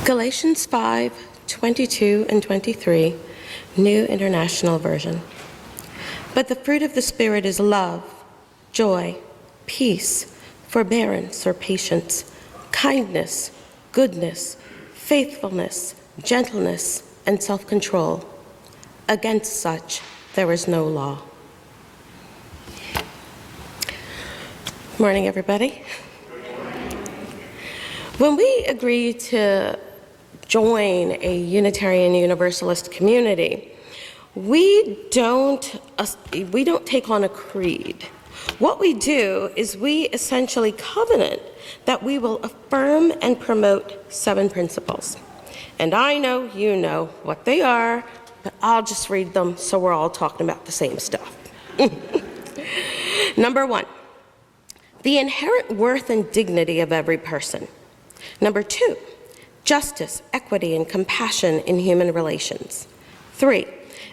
Galatians 5:22 and 23, New International Version. But the fruit of the Spirit is love, joy, peace, forbearance or patience, kindness, goodness, faithfulness, gentleness, and self-control. Against such there is no law. Morning, everybody. When we agree to join a Unitarian Universalist community, we don't take on a creed. What we do is we essentially covenant that we will affirm and promote 7 principles. And I know you know what they are, but I'll just read them so we're all talking about the same stuff. Number 1, the inherent worth and dignity of every person. Number 2, justice, equity, and compassion in human relations. 3,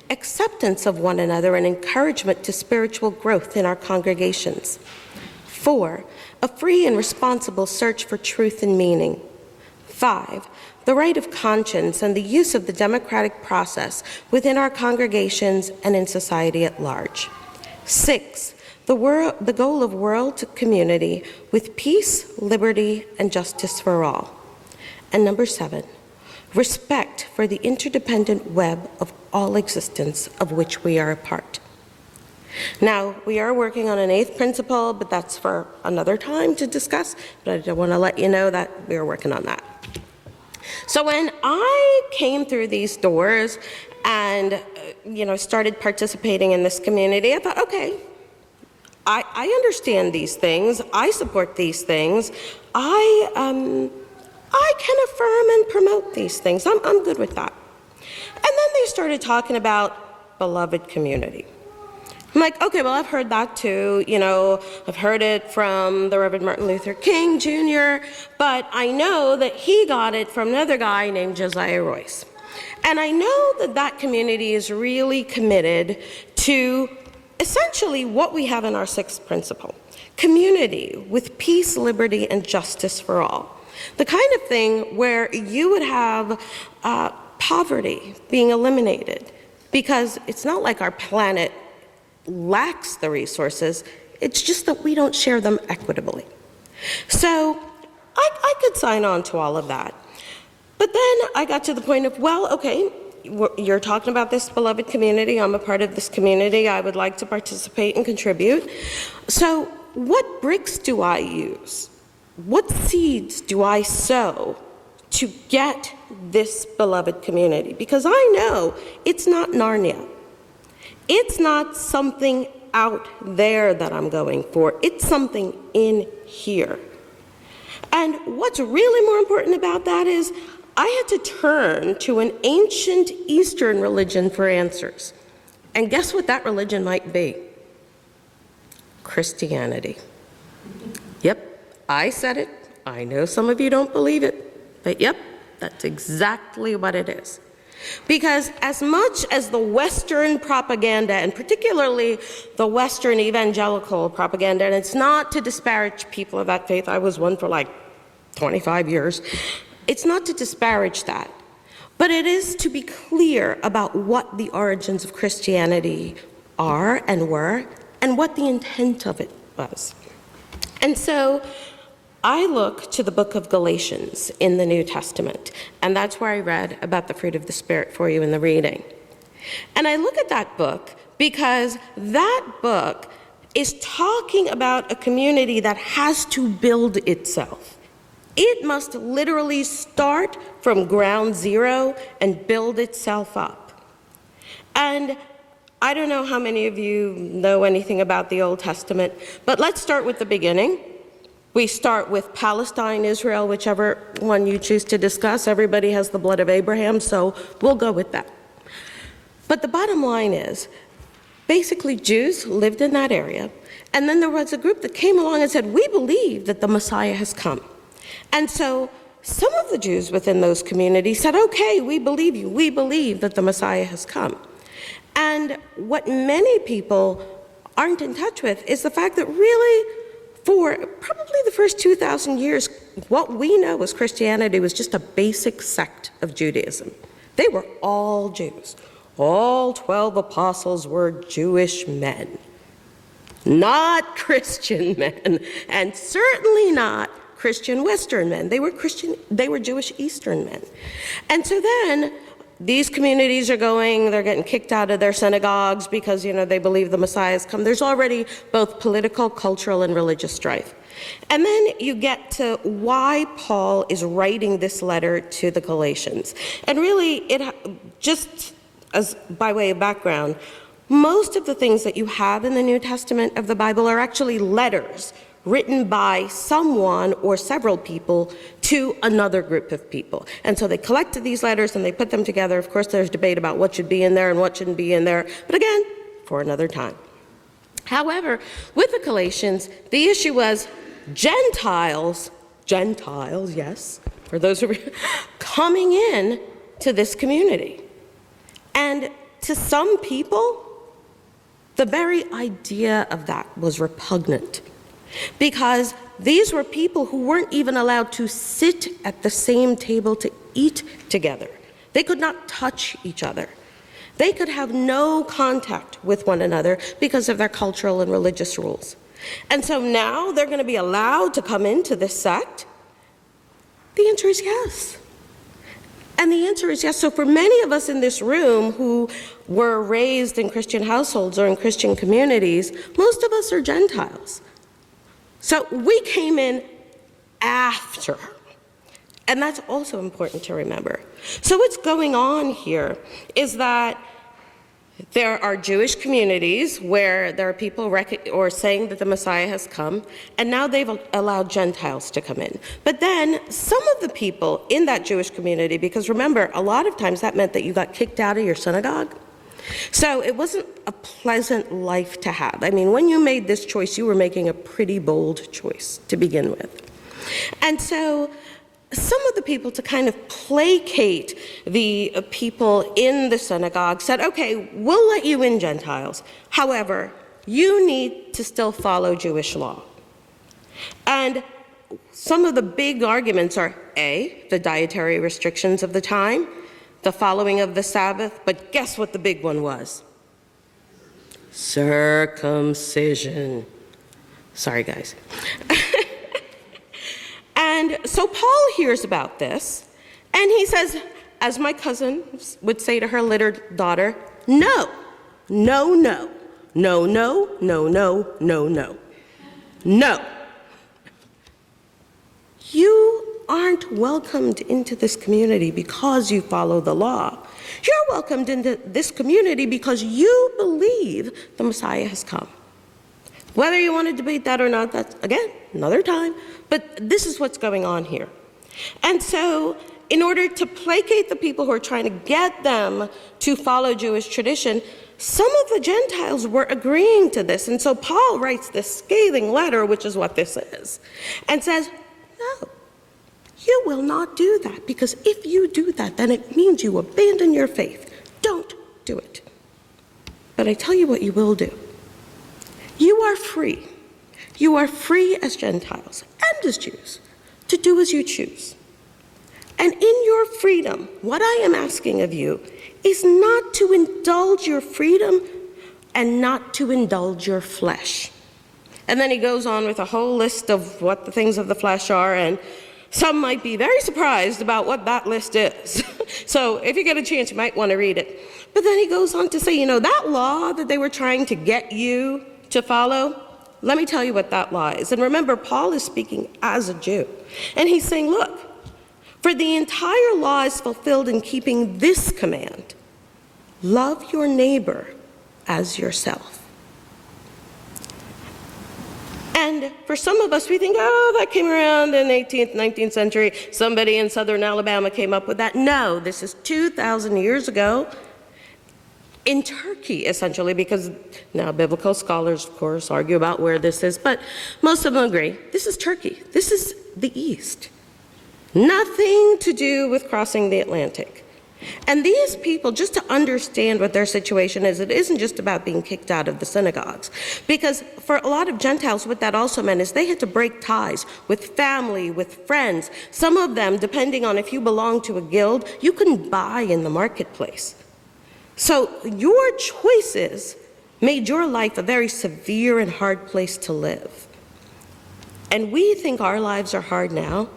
acceptance of one another and encouragement to spiritual growth in our congregations. 4, a free and responsible search for truth and meaning. 5, the right of conscience and the use of the democratic process within our congregations and in society at large. 6, the goal of world community with peace, liberty, and justice for all. And number 7, respect for the interdependent web of all existence of which we are a part. Now, we are working on an 8th principle, but that's for another time to discuss, but I want to let you know that we are working on that. So when I came through these doors and started participating in this community, I thought, okay, I understand these things, I support these things, I can affirm and promote these things. I'm good with that. And then they started talking about beloved community. I'm like, okay, well, I've heard that too. I've heard it from the Reverend Martin Luther King Jr., but I know that he got it from another guy named Josiah Royce. And I know that that community is really committed to essentially what we have in our 6th principle, community with peace, liberty, and justice for all. The kind of thing where you would have poverty being eliminated, because it's not like our planet lacks the resources, it's just that we don't share them equitably. So I could sign on to all of that. But then I got to the point of, well, okay, you're talking about this beloved community, I'm a part of this community, I would like to participate and contribute. So what bricks do I use? What seeds do I sow to get this beloved community? Because I know it's not Narnia. It's not something out there that I'm going for. It's something in here. And what's really more important about that is I had to turn to an ancient Eastern religion for answers. And guess what that religion might be? Christianity. Yep, I said it. I know some of you don't believe it, but yep, that's exactly what it is. Because as much as the Western propaganda, and particularly the Western evangelical propaganda, and it's not to disparage people of that faith, I was one for like 25 years, it's not to disparage that, but it is to be clear about what the origins of Christianity are and were, and what the intent of it was. And so I look to the book of Galatians in the New Testament, and that's where I read about the fruit of the Spirit for you in the reading. And I look at that book because that book is talking about a community that has to build itself. It must literally start from ground zero and build itself up. And I don't know how many of you know anything about the Old Testament, but let's start with the beginning. We start with Palestine, Israel, whichever one you choose to discuss. Everybody has the blood of Abraham, so we'll go with that. But the bottom line is, basically Jews lived in that area, and then there was a group that came along and said, we believe that the Messiah has come. And so some of the Jews within those communities said, okay, we believe you. We believe that the Messiah has come. And what many people aren't in touch with is the fact that really, for probably the first 2,000 years, what we know as Christianity was just a basic sect of Judaism. They were all Jews. All 12 apostles were Jewish men, not Christian men, and certainly not Christian Western men. They were Jewish Eastern men. And so then these communities are they're getting kicked out of their synagogues because, they believe the Messiah has come. There's already both political, cultural, and religious strife. And then you get to why Paul is writing this letter to the Galatians. And really, just as by way of background, most of the things that you have in the New Testament of the Bible are actually letters written by someone or several people to another group of people. And so they collected these letters and they put them together. Of course, there's debate about what should be in there and what shouldn't be in there. But again, for another time. However, with the Galatians, the issue was Gentiles, yes, for those who are coming in to this community. And to some people, the very idea of that was repugnant, because these were people who weren't even allowed to sit at the same table to eat together. They could not touch each other. They could have no contact with one another because of their cultural and religious rules. And so now they're going to be allowed to come into this sect? The answer is yes. And the answer is yes. So for many of us in this room who were raised in Christian households or in Christian communities, most of us are Gentiles. So we came in after. And that's also important to remember. So what's going on here is that there are Jewish communities where there are people saying that the Messiah has come, and now they've allowed Gentiles to come in. But then some of the people in that Jewish community, because remember, a lot of times that meant that you got kicked out of your synagogue. So it wasn't a pleasant life to have. I mean, when you made this choice, you were making a pretty bold choice to begin with. And so some of the people, to kind of placate the people in the synagogue, said, okay, we'll let you in, Gentiles. However, you need to still follow Jewish law. And some of the big arguments are, A, the dietary restrictions of the time, the following of the Sabbath, but guess what the big one was? Circumcision. Sorry, guys. And so Paul hears about this, and he says, as my cousin would say to her little daughter, no, no, no, no, no, no, no, no, no, no. You aren't welcomed into this community because you follow the law. You're welcomed into this community because you believe the Messiah has come. Whether you want to debate that or not, that's, again, another time. But this is what's going on here. And so in order to placate the people who are trying to get them to follow Jewish tradition, some of the Gentiles were agreeing to this. And so Paul writes this scathing letter, which is what this is, and says, no, you will not do that, because if you do that, then it means you abandon your faith. Don't do it. But I tell you what you will do. You are free. You are free as Gentiles and as Jews to do as you choose. And in your freedom, what I am asking of you is not to indulge your freedom and not to indulge your flesh. And then he goes on with a whole list of what the things of the flesh are, and some might be very surprised about what that list is. So if you get a chance, you might want to read it. But then he goes on to say, that law that they were trying to get you to follow, let me tell you what that law is. And remember, Paul is speaking as a Jew. And he's saying, look, for the entire law is fulfilled in keeping this command: love your neighbor as yourself. And for some of us, we think, that came around in the 18th, 19th century. Somebody in southern Alabama came up with that. No, this is 2,000 years ago in Turkey, essentially, because now biblical scholars, of course, argue about where this is, but most of them agree. This is Turkey. This is the East. Nothing to do with crossing the Atlantic. And these people, just to understand what their situation is, it isn't just about being kicked out of the synagogues. Because for a lot of Gentiles, what that also meant is they had to break ties with family, with friends. Some of them, depending on if you belonged to a guild, you couldn't buy in the marketplace. So your choices made your life a very severe and hard place to live. And we think our lives are hard now.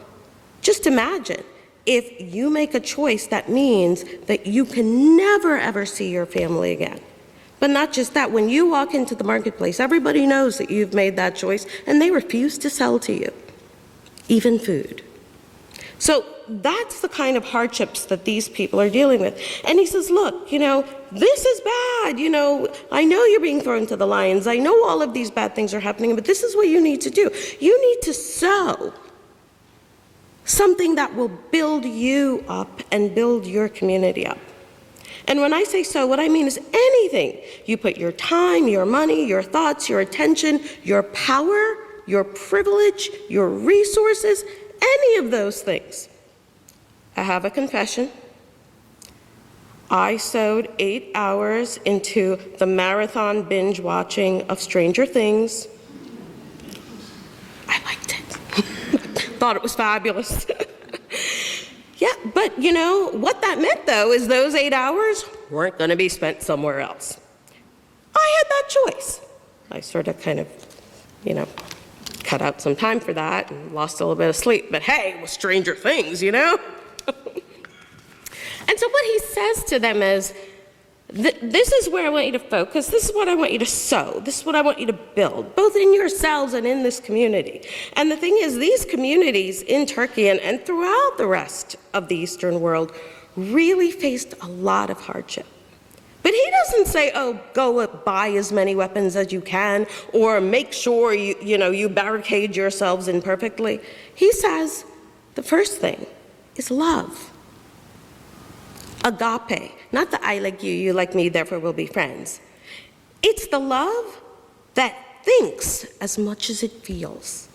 Just imagine. If you make a choice, that means that you can never, ever see your family again. But not just that, when you walk into the marketplace, everybody knows that you've made that choice, and they refuse to sell to you, even food. So that's the kind of hardships that these people are dealing with. And he says, look, this is bad. I know you're being thrown to the lions. I know all of these bad things are happening, but this is what you need to do. You need to sow something that will build you up and build your community up. And when I say so, what I mean is anything. You put your time, your money, your thoughts, your attention, your power, your privilege, your resources, any of those things. I have a confession. I sewed 8 hours into the marathon binge watching of Stranger Things. I liked it. Thought it was fabulous. Yeah, but what that meant though is those 8 hours weren't going to be spent somewhere else. I had that choice. I sort of kind of, cut out some time for that and lost a little bit of sleep. But hey, it was Stranger Things, And so what he says to them is, this is where I want you to focus. This is what I want you to sow. This is what I want you to build, both in yourselves and in this community. And the thing is, these communities in Turkey and throughout the rest of the Eastern world really faced a lot of hardship. But he doesn't say, go buy as many weapons as you can, or make sure you barricade yourselves in perfectly. He says the first thing is love. Agape, not the I like you, you like me, therefore we'll be friends. It's the love that thinks as much as it feels.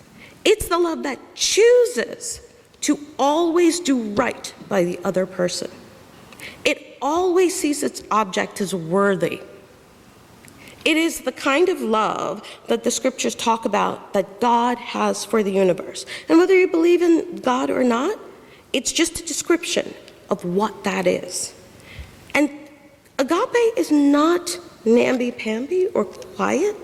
It's the love that chooses to always do right by the other person. It always sees its object as worthy. It is the kind of love that the scriptures talk about that God has for the universe. And whether you believe in God or not, it's just a description of what that is. And agape is not namby-pamby or quiet.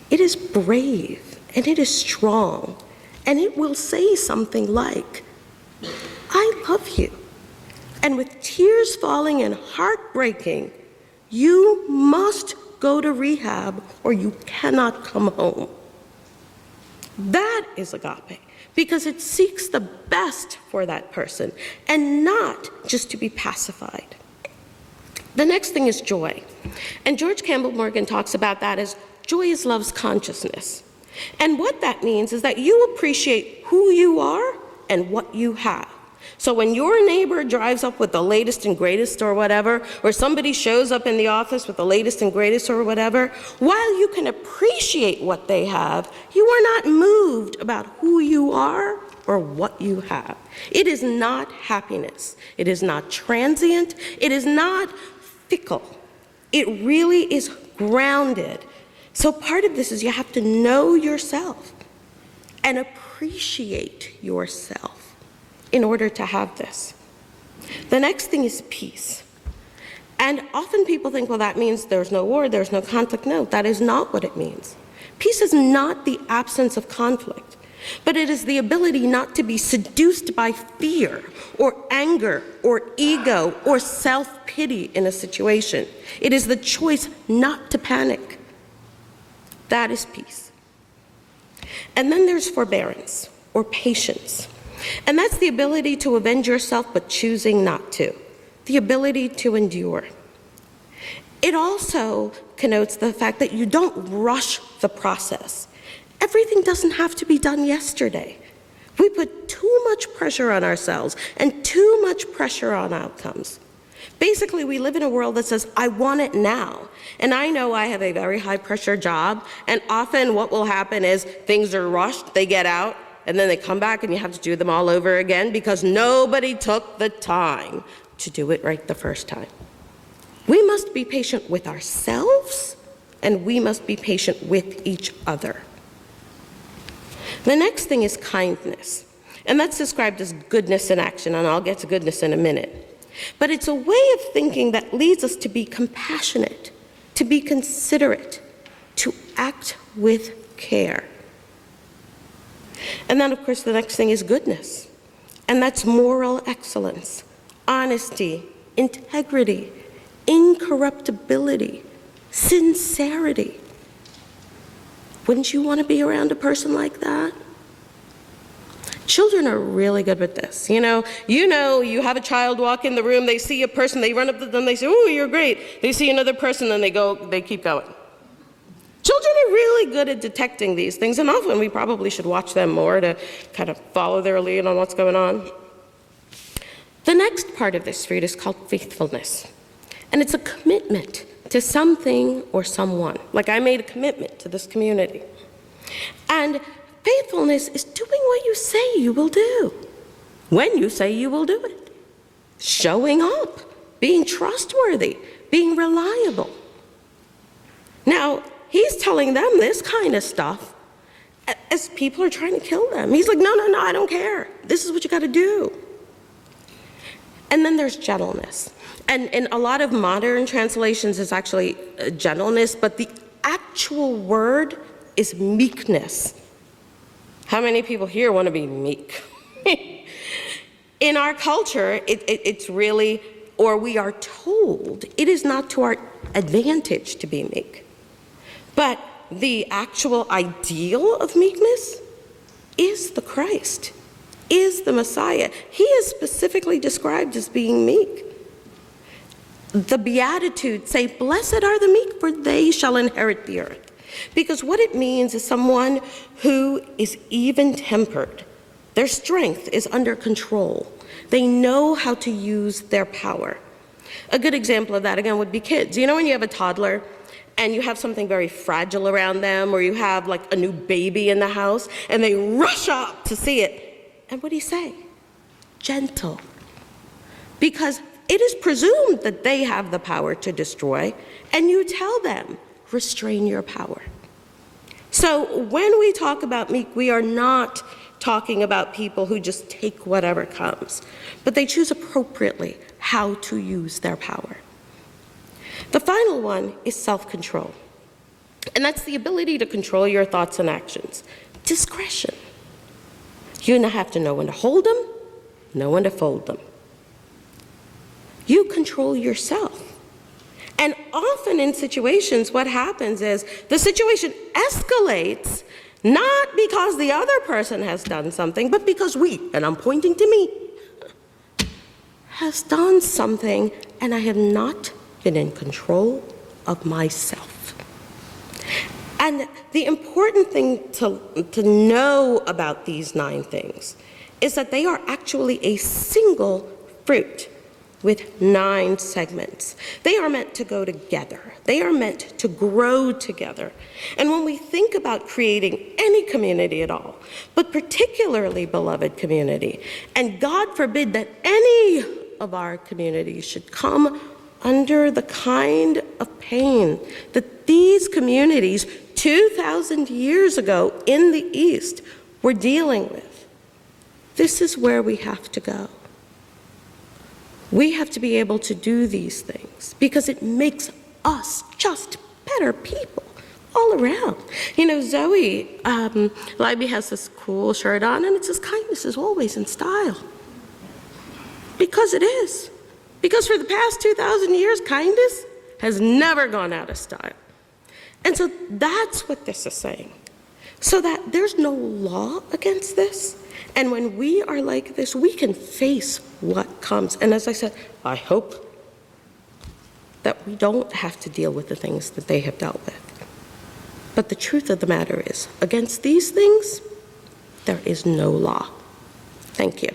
It is brave and it is strong, and it will say something like, I love you. And with tears falling and heartbreaking, you must go to rehab or you cannot come home. That is agape. Because it seeks the best for that person and not just to be pacified. The next thing is joy. And George Campbell Morgan talks about that as joy is love's consciousness. And what that means is that you appreciate who you are and what you have. So when your neighbor drives up with the latest and greatest or whatever, or somebody shows up in the office with the latest and greatest or whatever, while you can appreciate what they have, you are not moved about who you are or what you have. It is not happiness. It is not transient. It is not fickle. It really is grounded. So part of this is you have to know yourself and appreciate yourself in order to have this. The next thing is peace. And often people think, well, that means there's no war, there's no conflict. No, that is not what it means. Peace is not the absence of conflict, but it is the ability not to be seduced by fear or anger or ego or self-pity in a situation. It is the choice not to panic. That is peace. And then there's forbearance or patience. And that's the ability to avenge yourself but choosing not to. The ability to endure. It also connotes the fact that you don't rush the process. Everything doesn't have to be done yesterday. We put too much pressure on ourselves and too much pressure on outcomes. Basically, we live in a world that says, I want it now. And I know I have a very high pressure job, and often what will happen is things are rushed, they get out, and then they come back and you have to do them all over again because nobody took the time to do it right the first time. We must be patient with ourselves, and we must be patient with each other. The next thing is kindness, and that's described as goodness in action, and I'll get to goodness in a minute. But it's a way of thinking that leads us to be compassionate, to be considerate, to act with care. And then, of course, the next thing is goodness, and that's moral excellence, honesty, integrity, incorruptibility, sincerity. Wouldn't you want to be around a person like that? Children are really good with this. You have a child walk in the room, they see a person, they run up to them, they say, "Oh, you're great." They see another person, and they keep going. Children are really good at detecting these things, and often we probably should watch them more to kind of follow their lead on what's going on. The next part of this fruit is called faithfulness, and it's a commitment to something or someone. Like, I made a commitment to this community. And faithfulness is doing what you say you will do, when you say you will do it. Showing up, being trustworthy, being reliable. Now, he's telling them this kind of stuff as people are trying to kill them. He's like, no, I don't care. This is what you got to do. And then there's gentleness. And in a lot of modern translations, it's actually gentleness, but the actual word is meekness. How many people here want to be meek? In our culture, it's really, or we are told, it is not to our advantage to be meek. But the actual ideal of meekness is the Christ, is the Messiah. He is specifically described as being meek. The Beatitudes say, "Blessed are the meek, for they shall inherit the earth." Because what it means is someone who is even-tempered. Their strength is under control. They know how to use their power. A good example of that, again, would be kids. You know when you have a toddler and you have something very fragile around them, or you have like a new baby in the house, and they rush up to see it. And what do you say? Gentle. Because it is presumed that they have the power to destroy, and you tell them, restrain your power. So when we talk about meek, we are not talking about people who just take whatever comes, but they choose appropriately how to use their power. The final one is self-control, and that's the ability to control your thoughts and actions. Discretion. You have to know when to hold them, know when to fold them. You control yourself. And often in situations, what happens is the situation escalates not because the other person has done something, but because we, and I'm pointing to me, has done something, and I have not been in control of myself. And the important thing to know about these 9 things is that they are actually a single fruit with 9 segments. They are meant to go together. They are meant to grow together. And when we think about creating any community at all, but particularly beloved community, and God forbid that any of our communities should come under the kind of pain that these communities 2,000 years ago in the East were dealing with, this is where we have to go. We have to be able to do these things because it makes us just better people all around. You know, Zoe Libby has this cool shirt on, and it says, "Kindness is always in style." Because it is. Because for the past 2,000 years, kindness has never gone out of style. And so that's what this is saying. So that there's no law against this. And when we are like this, we can face what comes. And as I said, I hope that we don't have to deal with the things that they have dealt with. But the truth of the matter is, against these things, there is no law. Thank you.